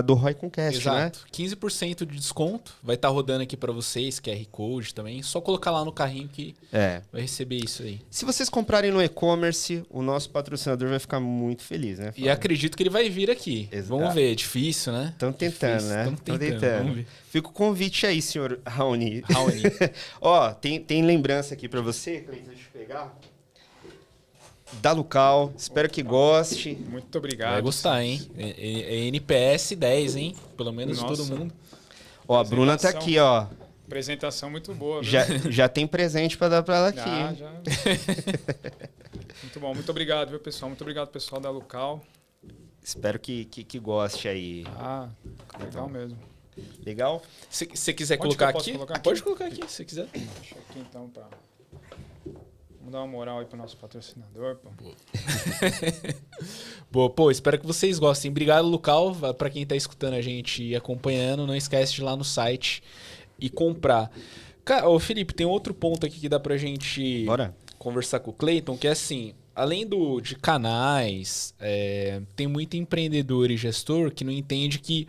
do Roy Conquest, exato, né? 15% de desconto. Vai estar rodando aqui para vocês, QR Code também. Só colocar lá no carrinho que vai receber isso aí. Se vocês comprarem no e-commerce, o nosso patrocinador vai ficar muito feliz, né? E acredito que ele vai vir aqui. Exato. Vamos ver, é difícil, né? Estão tentando, né? Estão tentando. Fica o convite aí, senhor Raoni. Tem lembrança aqui para você, Cleiton, deixa eu pegar. Da Lucal, espero que goste. Muito obrigado. Vai gostar, hein? É NPS 10, hein? Pelo menos todo mundo. A Bruna tá aqui, ó. Apresentação muito boa. Já tem presente para dar para ela aqui. Já. Muito bom, muito obrigado, viu, pessoal? Muito obrigado, pessoal da Lucal. Espero que goste aí. Legal mesmo. Legal? Se você quiser colocar aqui, pode colocar aqui, se quiser. Deixa aqui então, tá. Vamos dar uma moral aí pro nosso patrocinador, pô. Boa, pô, espero que vocês gostem. Obrigado, Lucal, para quem tá escutando a gente e acompanhando. Não esquece de ir lá no site e comprar. Cara, Felipe, tem outro ponto aqui que dá pra gente conversar com o Cleiton, que é assim, além de canais, tem muito empreendedor e gestor que não entende que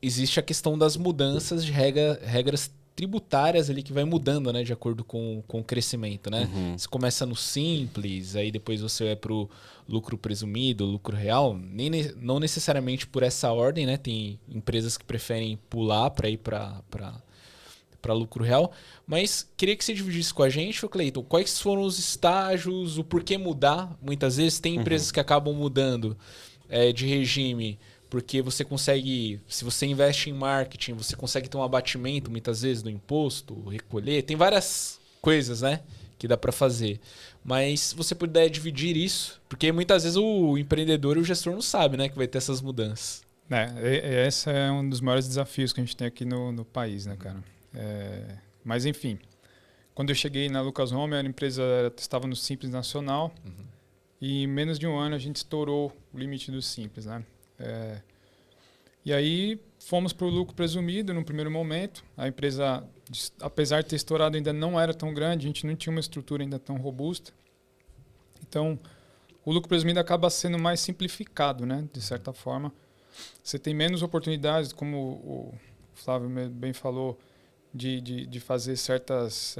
existe a questão das mudanças de regras tributárias ali que vai mudando, né, de acordo com o crescimento, né? Você começa no simples, aí depois você vai pro lucro presumido, lucro real, não necessariamente por essa ordem, né? Tem empresas que preferem pular para ir para para lucro real. Mas queria que você dividisse com a gente, Cleiton, quais foram os estágios, o porquê mudar. Muitas vezes tem empresas que acabam mudando de regime porque você consegue, se você investe em marketing, você consegue ter um abatimento muitas vezes do imposto, recolher. Tem várias coisas, né, que dá para fazer. Mas se você puder dividir isso, porque muitas vezes o empreendedor e o gestor não sabe, né, que vai ter essas mudanças. Esse é um dos maiores desafios que a gente tem aqui no país, né, cara? Mas, enfim, quando eu cheguei na Lucas Home, a empresa estava no Simples Nacional e em menos de um ano a gente estourou o limite do Simples, né? E aí fomos para o lucro presumido no primeiro momento. A empresa, apesar de ter estourado, ainda não era tão grande, a gente não tinha uma estrutura ainda tão robusta. Então, o lucro presumido acaba sendo mais simplificado, né? De certa forma. Você tem menos oportunidades, como o Flávio bem falou, de fazer certas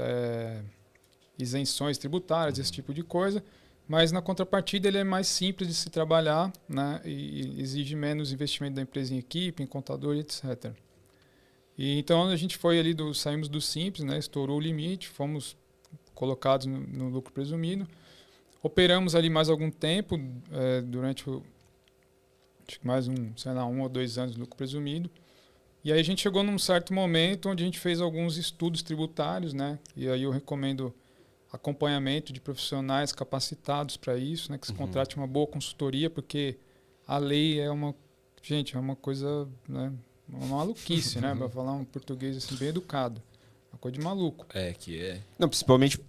isenções tributárias, esse tipo de coisa. Mas, na contrapartida, ele é mais simples de se trabalhar, né? E exige menos investimento da empresa em equipe, em contador, etc. E, então, a gente foi ali, saímos do Simples, né? Estourou o limite, fomos colocados no lucro presumido. Operamos ali mais algum tempo, durante acho que mais 1 ou 2 anos de lucro presumido. E aí a gente chegou num certo momento onde a gente fez alguns estudos tributários, né? E aí eu recomendo acompanhamento de profissionais capacitados para isso, né? Que se contrate uma boa consultoria, porque a lei é uma coisa, né? Uma maluquice, né? Para falar um português assim, bem educado. Uma coisa de maluco. Não, principalmente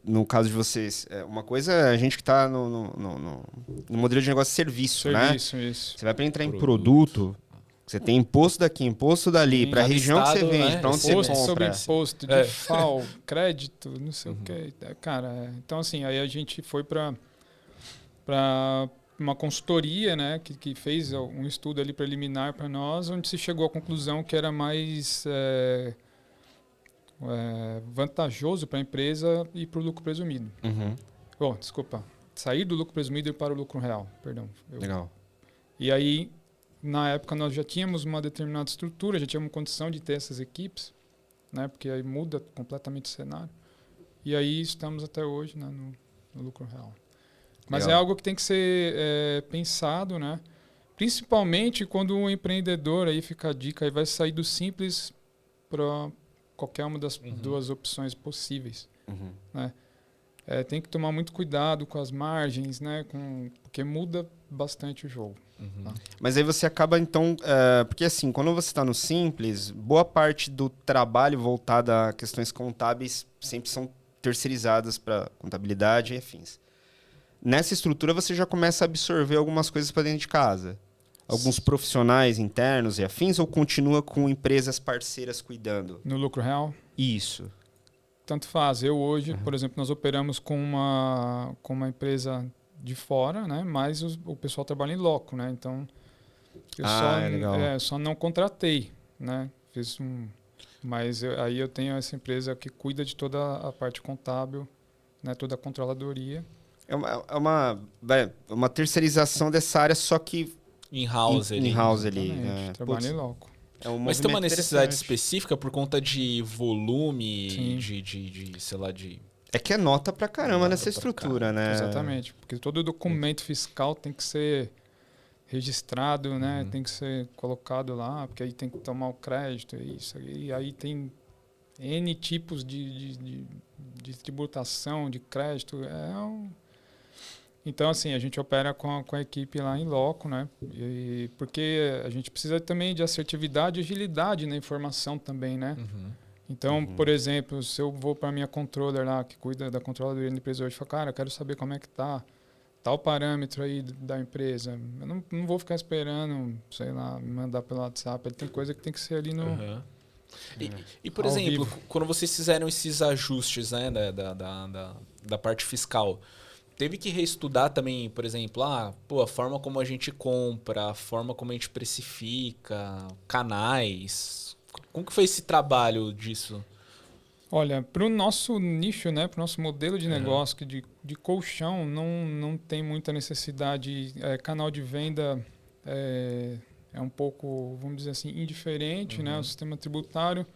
no caso de vocês, uma coisa é a gente que está no modelo de negócio de serviço, né? Isso. Você vai para entrar em produto, você tem imposto daqui, imposto dali, para a região que você vende, para onde imposto você compra. sobre imposto, de FAO, crédito, não sei o quê. Cara, então assim, aí a gente foi para uma consultoria, né, que fez um estudo ali preliminar para nós, onde se chegou à conclusão que era mais vantajoso para a empresa ir para o lucro presumido. Bom, desculpa, sair do lucro presumido e ir para o lucro real, perdão. Legal. E aí, na época, nós já tínhamos uma determinada estrutura, já tínhamos condição de ter essas equipes, né, porque aí muda completamente o cenário. E aí estamos até hoje, né, no lucro real. Mas legal. É algo que tem que ser pensado, né? Principalmente quando um empreendedor, aí fica a dica, aí vai sair do simples para qualquer uma das duas opções possíveis. Né? Tem que tomar muito cuidado com as margens, né? Porque muda bastante o jogo. Tá? Mas aí você acaba, então... porque assim, quando você está no simples, boa parte do trabalho voltado a questões contábeis sempre são terceirizadas para contabilidade e afins. Nessa estrutura, você já começa a absorver algumas coisas para dentro de casa? Alguns profissionais internos e afins, ou continua com empresas parceiras cuidando? No lucro real? Isso. Tanto faz. Eu hoje, por exemplo, nós operamos com uma empresa de fora, né? Mas o pessoal trabalha em loco, né? Então, eu só não contratei, né? Mas aí eu tenho essa empresa que cuida de toda a parte contábil, né? Toda a controladoria. É uma terceirização dessa área, só que in-house ali. In-house ali. Trabalha em loco. Mas tem uma necessidade específica por conta de volume, sei lá, de... É que é nota pra caramba nessa estrutura, né? Exatamente, porque todo documento fiscal tem que ser registrado, né? Tem que ser colocado lá, porque aí tem que tomar o crédito, e aí tem N tipos de tributação, de crédito. Então, assim, a gente opera com a equipe lá em loco, né? Porque a gente precisa também de assertividade e agilidade na informação também, né? Então, por exemplo, se eu vou para a minha controller lá, que cuida da controladoria da empresa hoje, falo, cara, eu quero saber como é que tá tal parâmetro aí da empresa. Eu não vou ficar esperando, sei lá, me mandar pelo WhatsApp. Ele tem coisa que tem que ser ali no... E por exemplo, quando vocês fizeram esses ajustes, né, da parte fiscal... Teve que reestudar também, por exemplo, a forma como a gente compra, a forma como a gente precifica, canais. Como que foi esse trabalho disso? Olha, para o nosso nicho, né, para o nosso modelo de negócio, que de colchão, não tem muita necessidade. Canal de venda é um pouco, vamos dizer assim, indiferente, né, o sistema tributário.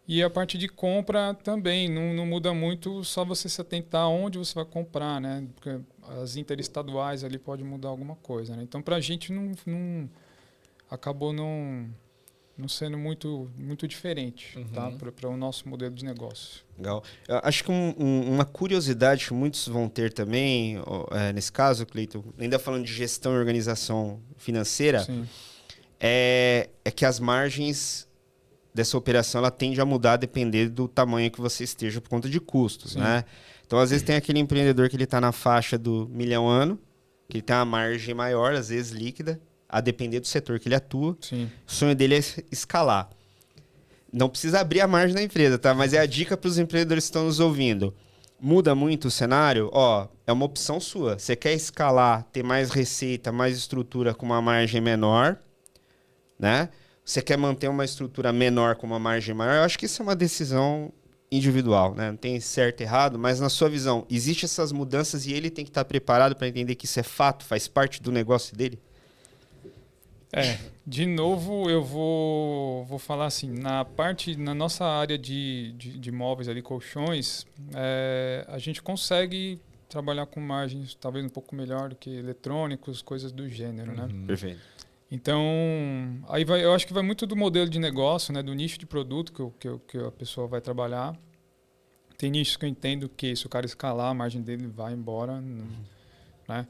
E a parte de compra também, não muda muito, só você se atentar onde você vai comprar, né? Porque as interestaduais ali pode mudar alguma coisa, né? Então, para a gente acabou não sendo muito diferente, tá? Para o nosso modelo de negócio. Legal. Eu acho que uma curiosidade que muitos vão ter também, nesse caso, Cleiton, ainda falando de gestão e organização financeira, é que as margens dessa operação ela tende a mudar dependendo do tamanho que você esteja por conta de custos, né? Então, às vezes, tem aquele empreendedor que ele está na faixa do 1 milhão ano, que ele tem uma margem maior, às vezes líquida, a depender do setor que ele atua. Sim. O sonho dele é escalar. Não precisa abrir a margem da empresa, tá? Mas é a dica para os empreendedores que estão nos ouvindo. Muda muito o cenário? É uma opção sua. Você quer escalar, ter mais receita, mais estrutura com uma margem menor, né? Você quer manter uma estrutura menor com uma margem maior? Eu acho que isso é uma decisão individual, né? Não tem certo e errado, mas na sua visão, existem essas mudanças e ele tem que estar preparado para entender que isso é fato, faz parte do negócio dele? De novo, eu vou falar assim, na nossa área de móveis ali, colchões, a gente consegue trabalhar com margens talvez um pouco melhor do que eletrônicos, coisas do gênero, né? Perfeito. Então, aí eu acho que vai muito do modelo de negócio, né? Do nicho de produto que a pessoa vai trabalhar. Tem nichos que eu entendo que se o cara escalar, a margem dele vai embora, né?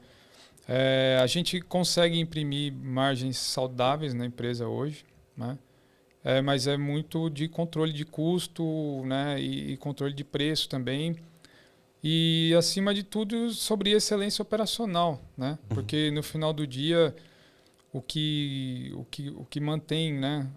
A gente consegue imprimir margens saudáveis na empresa hoje, né? Mas é muito de controle de custo, né? E controle de preço também. E, acima de tudo, sobre excelência operacional, né? Porque, no final do dia, o que mantém, né?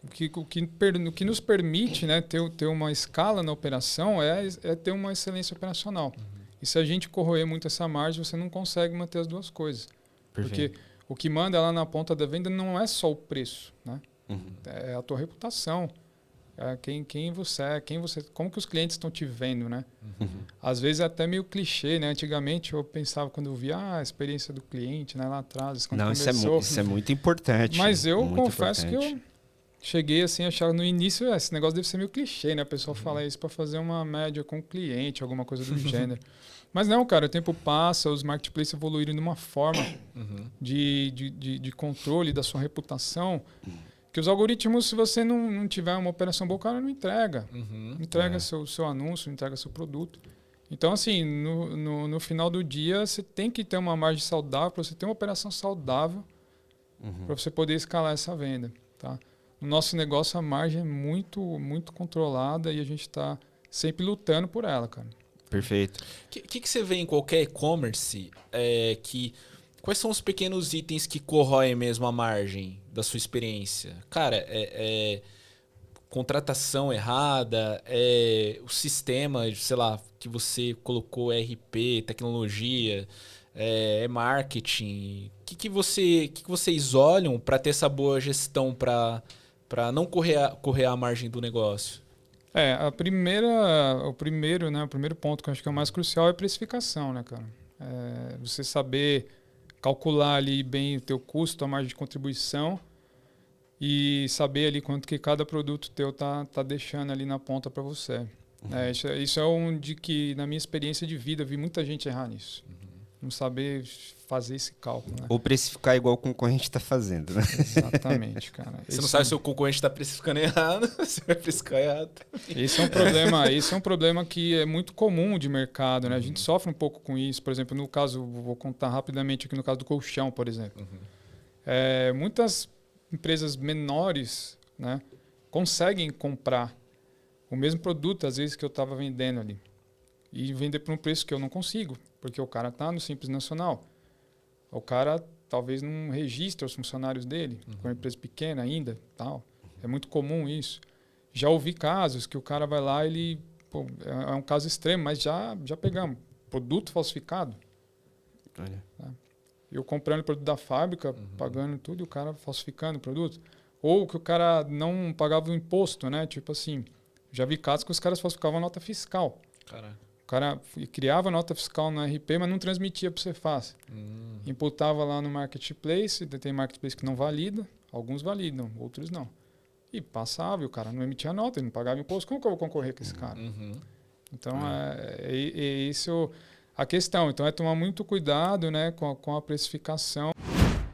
O que nos permite, né? ter uma escala na operação é ter uma excelência operacional. E se a gente corroer muito essa margem, você não consegue manter as duas coisas. Perfeito. Porque o que manda lá na ponta da venda não é só o preço, né? É a tua reputação. É quem você é, como que os clientes estão te vendo, né? Às vezes é até meio clichê, né? Antigamente eu pensava, quando eu via a experiência do cliente, né, lá atrás, quando começou. Isso é muito importante. Mas eu confesso que eu cheguei assim a achar no início, esse negócio deve ser meio clichê, né? A pessoa fala isso para fazer uma média com o cliente, alguma coisa do gênero. Mas não, cara, o tempo passa, os marketplaces evoluíram de uma forma de controle da sua reputação, que os algoritmos, se você não tiver uma operação boa, o cara não entrega. Não entrega seu anúncio, não entrega seu produto. Então, assim, no final do dia, você tem que ter uma margem saudável, para você ter uma operação saudável, para você poder escalar essa venda, tá? No nosso negócio, a margem é muito, muito controlada e a gente está sempre lutando por ela, cara. Perfeito. O que você vê em qualquer e-commerce quais são os pequenos itens que corroem mesmo a margem da sua experiência? Cara, contratação errada, o sistema, sei lá, que você colocou RP, tecnologia, marketing. O que vocês olham para ter essa boa gestão para não correr a margem do negócio? O primeiro ponto que eu acho que é o mais crucial é a precificação, né, cara? Você saber calcular ali bem o teu custo, a margem de contribuição e saber ali quanto que cada produto teu tá deixando ali na ponta para você. Isso é onde que, na minha experiência de vida, eu vi muita gente errar nisso. Não saber fazer esse cálculo, né? Ou precificar igual o concorrente está fazendo, né? Exatamente, cara. Você não sabe se o concorrente está precificando errado, você vai precificar errado. Esse é um problema que é muito comum de mercado, né? A gente sofre um pouco com isso. Por exemplo, no caso, vou contar rapidamente aqui no caso do colchão, por exemplo. Muitas empresas menores, né, conseguem comprar o mesmo produto, às vezes, que eu estava vendendo ali. E vender por um preço que eu não consigo, porque o cara está no Simples Nacional. O cara talvez não registra os funcionários dele, com uma empresa pequena ainda, tal. É muito comum isso. Já ouvi casos que o cara vai lá, é um caso extremo, mas já pegamos produto falsificado. Olha. Tá? Eu comprando produto da fábrica, pagando tudo, e o cara falsificando o produto. Ou que o cara não pagava o imposto, né? Tipo assim, já vi casos que os caras falsificavam a nota fiscal. Caraca. O cara criava nota fiscal no RP, mas não transmitia para você fácil. Imputava lá no marketplace, tem marketplace que não valida, alguns validam, outros não. E passava, e o cara não emitia nota, ele não pagava imposto. Como que eu vou concorrer com esse cara? Então, é isso a questão. Então, é tomar muito cuidado, né, com a precificação.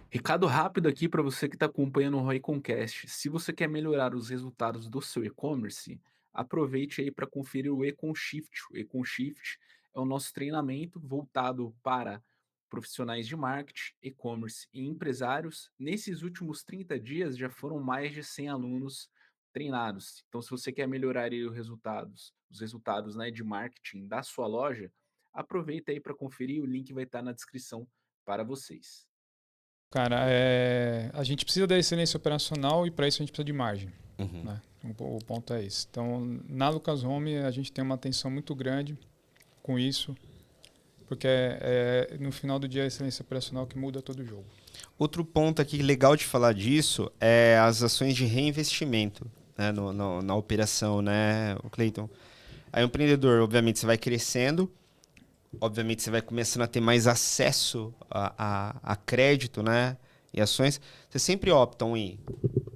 Recado rápido aqui para você que está acompanhando o RoyConcast. Se você quer melhorar os resultados do seu e-commerce, aproveite aí para conferir o EconShift. O EconShift é o nosso treinamento voltado para profissionais de marketing, e-commerce e empresários. Nesses últimos 30 dias já foram mais de 100 alunos treinados. Então, se você quer melhorar aí os resultados, né, de marketing da sua loja, aproveita aí para conferir. O link vai estar na descrição para vocês. Cara, a gente precisa da excelência operacional e para isso a gente precisa de margem. Né? O ponto é esse. Então, na Lucas Home, a gente tem uma atenção muito grande com isso, porque no final do dia é a excelência operacional que muda todo o jogo. Outro ponto aqui legal de falar disso é as ações de reinvestimento, né, na operação, né, Cleiton? Aí o empreendedor, obviamente, você vai crescendo, obviamente você vai começando a ter mais acesso a crédito, né, e ações. Vocês sempre optam em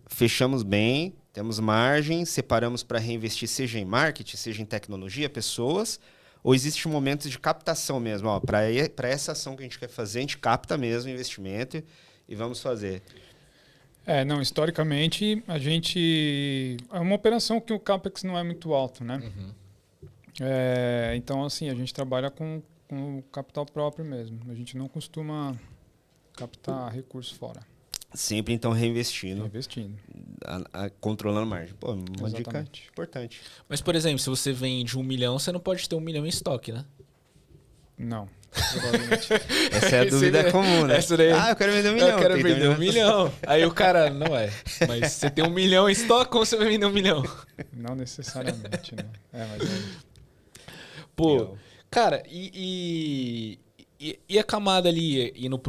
fechamos bem, temos margem, separamos para reinvestir, seja em marketing, seja em tecnologia, pessoas, ou existe um momento de captação mesmo? Para essa ação que a gente quer fazer, a gente capta mesmo o investimento e vamos fazer. Não, historicamente, a gente... É uma operação que o CAPEX não é muito alto, né? Então, assim, a gente trabalha com capital próprio mesmo. A gente não costuma captar recursos fora. Sempre, então, reinvestindo. Controlando a margem. Pô, uma dica importante. Mas, por exemplo, se você vende 1 milhão, você não pode ter 1 milhão em estoque, né? Não. Essa é a dúvida comum, né? Essa daí, eu quero vender 1 milhão. Eu quero vender 1 milhão. Aí o cara, não é. Mas você tem 1 milhão em estoque, como você vai vender 1 milhão? Não necessariamente, né? Mas Pô, legal. Cara, e a camada ali, indo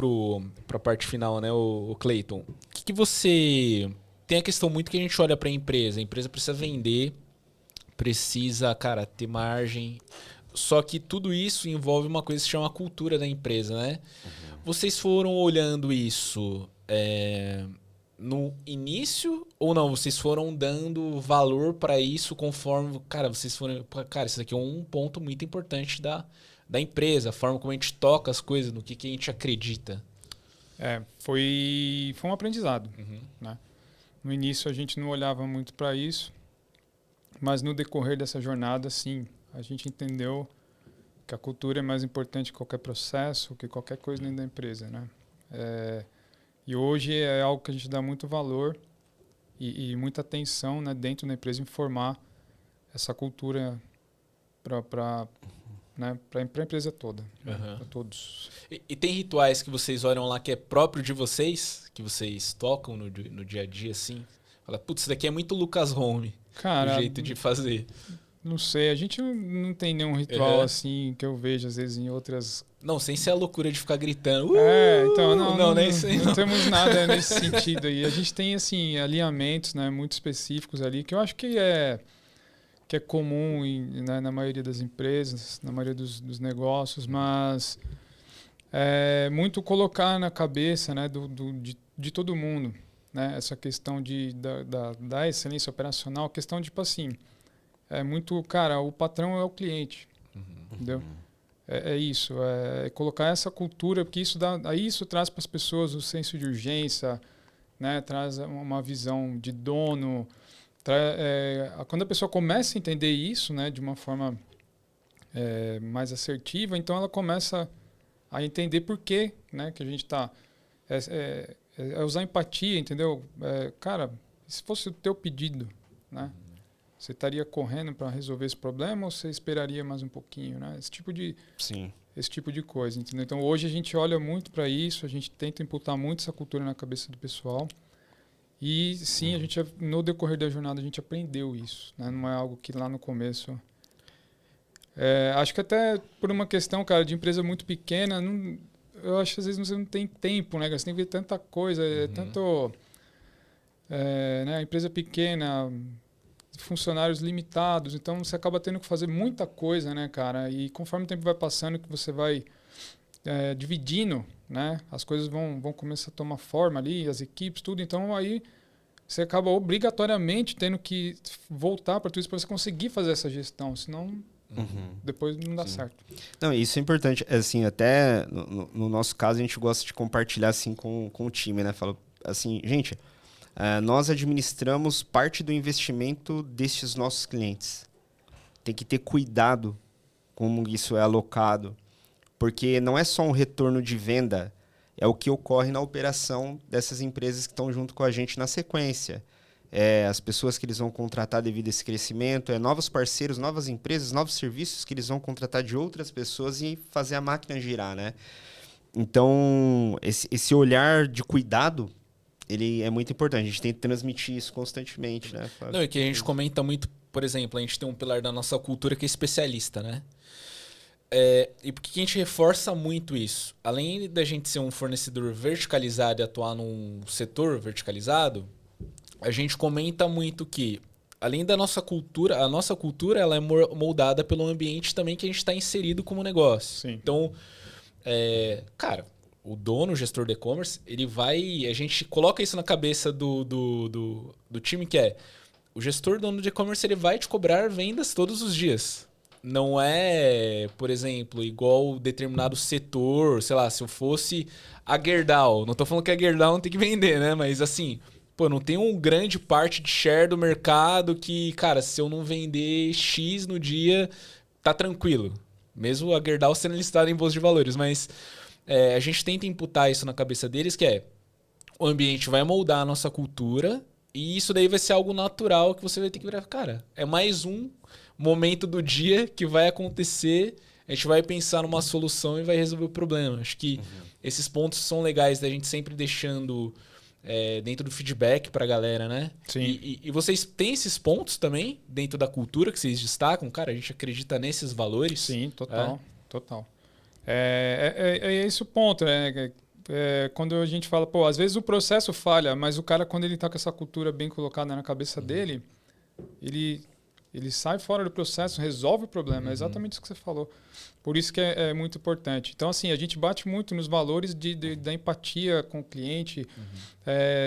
pra parte final, né, o Cleiton? O que você... Tem a questão muito que a gente olha pra empresa. A empresa precisa vender, precisa, cara, ter margem. Só que tudo isso envolve uma coisa que se chama a cultura da empresa, né? Vocês foram olhando isso no início ou não? Vocês foram dando valor para isso conforme... Cara, vocês foram... Cara, isso daqui é um ponto muito importante da empresa, a forma como a gente toca as coisas, no que a gente acredita. Foi um aprendizado, né? No início a gente não olhava muito para isso, mas no decorrer dessa jornada, sim, a gente entendeu que a cultura é mais importante que qualquer processo, que qualquer coisa dentro da empresa, né? E hoje é algo que a gente dá muito valor e muita atenção, né, dentro da empresa em formar essa cultura para a empresa toda, para todos. E tem rituais que vocês olham lá que é próprio de vocês, que vocês tocam no dia a dia, assim? Fala, putz, isso daqui é muito Lucas Home, o jeito de fazer. Não sei, a gente não tem nenhum ritual assim que eu vejo às vezes em outras... Não, sem ser a loucura de ficar gritando. Então, não temos nada nesse sentido aí. A gente tem, assim, alinhamentos, né, muito específicos ali, que eu acho que é comum na maioria das empresas, na maioria dos negócios, mas é muito colocar na cabeça, né, de todo mundo, né, essa questão da excelência operacional, a questão, tipo assim, é muito, cara, o patrão é o cliente, entendeu? É isso, é colocar essa cultura, porque isso traz para as pessoas o senso de urgência, né, traz uma visão de dono. Quando a pessoa começa a entender isso, né, de uma forma mais assertiva, então ela começa a entender por que, né, que a gente está... usar empatia, entendeu? Cara, se fosse o teu pedido, né? Você estaria correndo para resolver esse problema ou você esperaria mais um pouquinho, né? Esse tipo de coisa, entendeu? Então, hoje a gente olha muito para isso, a gente tenta imputar muito essa cultura na cabeça do pessoal. E, sim, a gente, no decorrer da jornada, a gente aprendeu isso, né? Não é algo que lá no começo... acho que até por uma questão, cara, de empresa muito pequena, eu acho que às vezes você não tem tempo, né? Você tem que ver tanta coisa, tanto... né? A empresa pequena... funcionários limitados, então você acaba tendo que fazer muita coisa, né, cara? E conforme o tempo vai passando, que você vai dividindo, né? As coisas vão começar a tomar forma ali, as equipes, tudo. Então aí você acaba obrigatoriamente tendo que voltar para tudo isso para você conseguir fazer essa gestão, senão depois não dá certo. Não, isso é importante. Assim, até no nosso caso, a gente gosta de compartilhar assim, com o time, né? Fala assim, gente, nós administramos parte do investimento destes nossos clientes. Tem que ter cuidado como isso é alocado, porque não é só um retorno de venda, é o que ocorre na operação dessas empresas que estão junto com a gente na sequência. As pessoas que eles vão contratar devido a esse crescimento, novos parceiros, novas empresas, novos serviços que eles vão contratar de outras pessoas e fazer a máquina girar, né? Então, esse olhar de cuidado, ele é muito importante. A gente tem que transmitir isso constantemente, né? Não, é que a gente comenta muito, por exemplo, a gente tem um pilar da nossa cultura que é especialista, né? E por que a gente reforça muito isso? Além da gente ser um fornecedor verticalizado e atuar num setor verticalizado, a gente comenta muito que, além da nossa cultura, a nossa cultura ela é moldada pelo ambiente também que a gente está inserido como negócio. Sim. Então, cara, o dono, o gestor de e-commerce, ele vai... A gente coloca isso na cabeça do time que o gestor dono de e-commerce ele vai te cobrar vendas todos os dias. Não é, por exemplo, igual determinado setor, sei lá, se eu fosse a Gerdau. Não tô falando que a Gerdau não tem que vender, né? Mas assim, não tem uma grande parte de share do mercado que, cara, se eu não vender X no dia, tá tranquilo. Mesmo a Gerdau sendo listada em bolsa de valores. Mas a gente tenta imputar isso na cabeça deles, que o ambiente vai moldar a nossa cultura e isso daí vai ser algo natural que você vai ter que virar. Cara, é mais um momento do dia que vai acontecer, a gente vai pensar numa solução e vai resolver o problema. Acho que esses pontos são legais da gente sempre deixando dentro do feedback para a galera, né? Sim. E vocês têm esses pontos também dentro da cultura que vocês destacam? Cara, a gente acredita nesses valores? Sim, total. Total. É esse o ponto, né? Quando a gente fala, às vezes o processo falha, mas o cara, quando ele está com essa cultura bem colocada na cabeça dele, ele sai fora do processo, resolve o problema. É exatamente isso que você falou. Por isso que é muito importante. Então, assim, a gente bate muito nos valores da empatia com o cliente,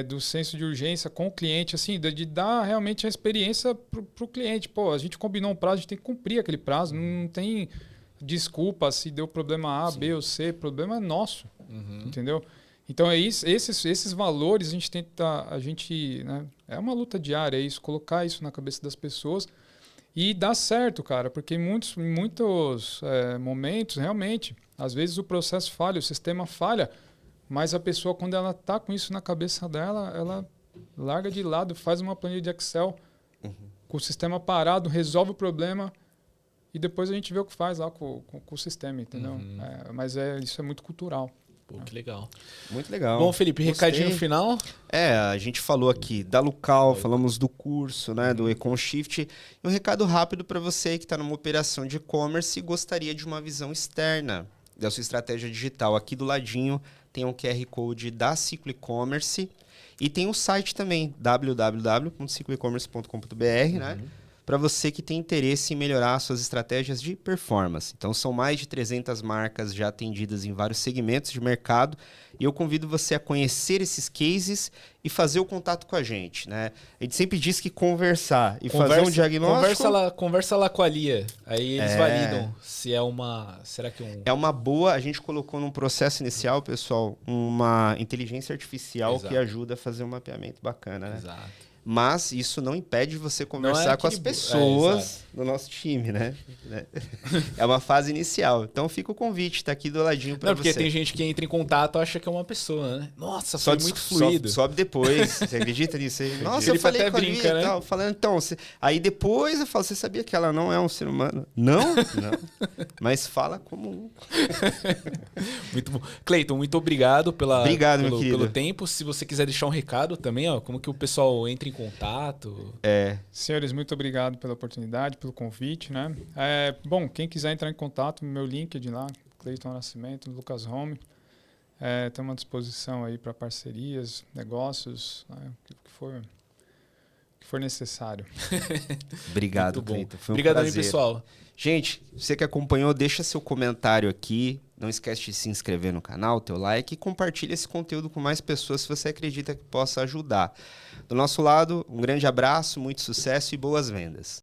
do senso de urgência com o cliente, assim, de dar realmente a experiência para o cliente. A gente combinou um prazo, a gente tem que cumprir aquele prazo. Não tem desculpa se deu problema A, Sim. B ou C. O problema é nosso, entendeu? Então, esses valores a gente tenta... né, é uma luta diária, colocar isso na cabeça das pessoas. E dá certo, cara, porque em muitos momentos, realmente, às vezes o processo falha, o sistema falha, mas a pessoa, quando ela está com isso na cabeça dela, ela larga de lado, faz uma planilha de Excel, com o sistema parado, resolve o problema e depois a gente vê o que faz lá com o sistema, entendeu? Mas isso é muito cultural. Pô, que legal. Muito legal. Bom, Felipe, recadinho no final? A gente falou aqui da Lucal, falamos do curso, né, do EconShift. E um recado rápido para você que está numa operação de e-commerce e gostaria de uma visão externa da sua estratégia digital. Aqui do ladinho tem um QR Code da Ciclo E-Commerce e tem um site também, www.cicloecommerce.com.br, né? Para você que tem interesse em melhorar suas estratégias de performance. Então, são mais de 300 marcas já atendidas em vários segmentos de mercado e eu convido você a conhecer esses cases e fazer o contato com a gente, né? A gente sempre diz que fazer um diagnóstico... Conversa lá com a Lia, aí eles validam se será que É uma boa... A gente colocou num processo inicial, pessoal, uma inteligência artificial que ajuda a fazer um mapeamento bacana, né? Exato. Mas isso não impede você conversar com as pessoas do nosso time, né? É uma fase inicial. Então fica o convite, tá aqui do ladinho para você. Porque tem gente que entra em contato e acha que é uma pessoa, né? Nossa, foi muito fluido. Sobe depois. Você acredita nisso aí? Nossa, ele eu falei até com a brinca, Lia né? e tal. Falando, então, aí depois eu falo, você sabia que ela não é um ser humano? Não. Mas fala como um. Muito bom. Cleiton, muito obrigado meu querido. pelo tempo. Se você quiser deixar um recado também, como que o pessoal entra em contato. Senhores, muito obrigado pela oportunidade, pelo convite, né? Bom, quem quiser entrar em contato, meu LinkedIn lá, Cleiton Nascimento, Lucas Home. Estamos à disposição aí para parcerias, negócios, né? O que for necessário. Obrigado, Cleiton. Foi um Obrigado prazer. aí, pessoal. Gente, você que acompanhou, deixa seu comentário aqui Não esquece de se inscrever no canal, teu like e compartilha esse conteúdo com mais pessoas se você acredita que possa ajudar. Do nosso lado, um grande abraço, muito sucesso e boas vendas.